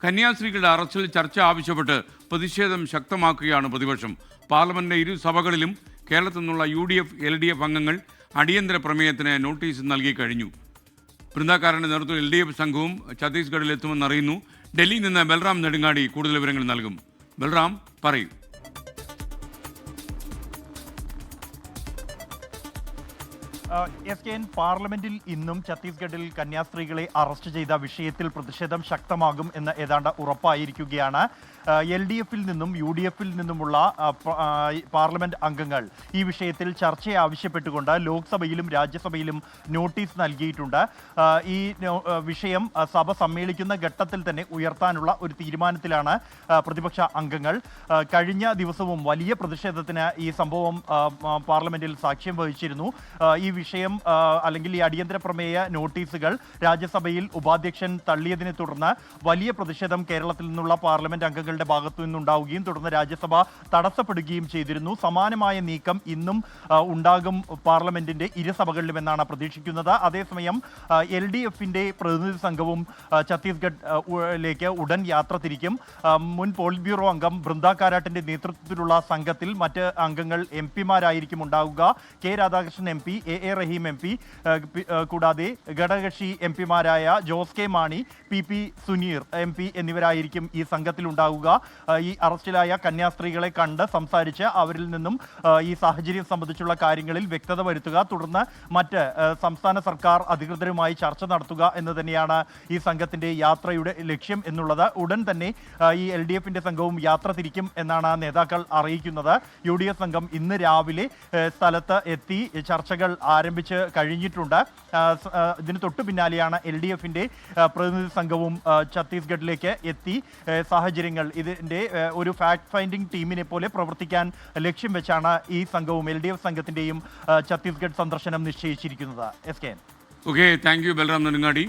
കന്യാസ്ത്രീകളുടെ അറസ്റ്റിൽ ചർച്ച ആവശ്യപ്പെട്ട് പ്രതിഷേധം ശക്തമാക്കുകയാണ് പ്രതിപക്ഷം. പാർലമെന്റിന്റെ ഇരു സഭകളിലും കേരളത്തിൽ നിന്നുള്ള UDF, LDF അംഗങ്ങൾ അടിയന്തര പ്രമേയത്തിന് നോട്ടീസ് നൽകി കഴിഞ്ഞു. ബൃന്ദാകാരന്റെ നേതൃത്വത്തിൽ LDF സംഘവും ഛത്തീസ്ഗഡിൽ എത്തുമെന്നറിയുന്നു. ഡൽഹിയിൽ നിന്ന് ബൽറാം നെടുങ്ങാടി കൂടുതൽ വിവരങ്ങൾ നൽകും. ബൽറാം, പറയൂ. SKN പാർലമെന്റിൽ ഇന്നും ഛത്തീസ്ഗഡിൽ കന്യാസ്ത്രീകളെ അറസ്റ്റ് ചെയ്ത വിഷയത്തിൽ പ്രതിഷേധം ശക്തമാകും എന്ന് ഏതാണ്ട് ഉറപ്പായിരിക്കുകയാണ്. LDFിൽ നിന്നും UDFിൽ നിന്നുമുള്ള പാർലമെന്റ് അംഗങ്ങൾ ഈ വിഷയത്തിൽ ചർച്ച ആവശ്യപ്പെട്ടുകൊണ്ട് ലോക്സഭയിലും രാജ്യസഭയിലും നോട്ടീസ് നൽകിയിട്ടുണ്ട്. ഈ വിഷയം സഭ സമ്മേളിക്കുന്ന ഘട്ടത്തിൽ തന്നെ ഉയർത്താനുള്ള ഒരു തീരുമാനത്തിലാണ് പ്രതിപക്ഷ അംഗങ്ങൾ. കഴിഞ്ഞ ദിവസവും വലിയ പ്രതിഷേധത്തിന് ഈ സംഭവം പാർലമെന്റിൽ സാക്ഷ്യം വഹിച്ചിരുന്നു. ഈ വിഷയം അല്ലെങ്കിൽ ഈ അടിയന്തര പ്രമേയ നോട്ടീസുകൾ രാജ്യസഭയിൽ ഉപാധ്യക്ഷൻ തള്ളിയതിനെ തുടർന്ന് വലിയ പ്രതിഷേധം കേരളത്തിൽ നിന്നുള്ള പാർലമെന്റ് അംഗങ്ങളുടെ ഭാഗത്തു നിന്നുണ്ടാവുകയും തുടർന്ന് രാജ്യസഭ തടസ്സപ്പെടുകയും ചെയ്തിരുന്നു. സമാനമായ നീക്കം ഇന്നും ഉണ്ടാകും പാർലമെന്റിന്റെ ഇരുസഭകളിലും എന്നാണ് പ്രതീക്ഷിക്കുന്നത്. അതേസമയം LDFിന്റെ പ്രതിനിധി സംഘവും ഛത്തീസ്ഗഡിലേക്ക് ഉടൻ യാത്ര തിരിക്കും. മുൻ പോളിറ്റ് ബ്യൂറോ അംഗം ബൃന്ദാകാരാട്ടിന്റെ നേതൃത്വത്തിലുള്ള സംഘത്തിൽ മറ്റ് അംഗങ്ങൾ MP മാരായിരിക്കും ഉണ്ടാവുക. K Radhakrishnan MP, A Rahim MP, കൂടാതെ ഘടകകക്ഷി MP മാരായ Jose K Mani, PP Suneer MP എന്നിവരായിരിക്കും ഈ സംഘത്തിൽ ഉണ്ടാവുക. ഈ അറസ്റ്റിലായ കന്യാസ്ത്രീകളെ കണ്ട് സംസാരിച്ച് അവരിൽ നിന്നും ഈ സാഹചര്യം സംബന്ധിച്ചുള്ള കാര്യങ്ങളിൽ വ്യക്തത വരുത്തുക, തുടർന്ന് മറ്റ് സംസ്ഥാന സർക്കാർ അധികൃതരുമായി ചർച്ച നടത്തുക എന്ന് തന്നെയാണ് ഈ സംഘത്തിന്റെ യാത്രയുടെ ലക്ഷ്യം എന്നുള്ളത്. ഉടൻ തന്നെ ഈ LDFിന്റെ സംഘവും യാത്ര തിരിക്കും എന്നാണ് നേതാക്കൾ അറിയിക്കുന്നത്. UDF സംഘം ഇന്ന് രാവിലെ സ്ഥലത്ത് എത്തി ചർച്ചകൾ ആരംഭിച്ച് കഴിഞ്ഞിട്ടുണ്ട്. ഇതിന് തൊട്ടു പിന്നാലെയാണ് LDFിന്റെ പ്രതിനിധി സംഘവും ഛത്തീസ്ഗഡിലേക്ക് എത്തി സാഹചര്യങ്ങൾ ഇതിൻ്റെ ഒരു ഫാക്ട് ഫൈൻഡിംഗ് ടീമിനെ പോലെ പ്രവർത്തിക്കാൻ ലക്ഷ്യം വെച്ചാണ് ഈ സംഘവും LDF സംഘത്തിൻ്റെയും ഛത്തീസ്ഗഡ് സന്ദർശനം നിശ്ചയിച്ചിരിക്കുന്നത്. SKN. Okay, thank you Balram Nedungadi.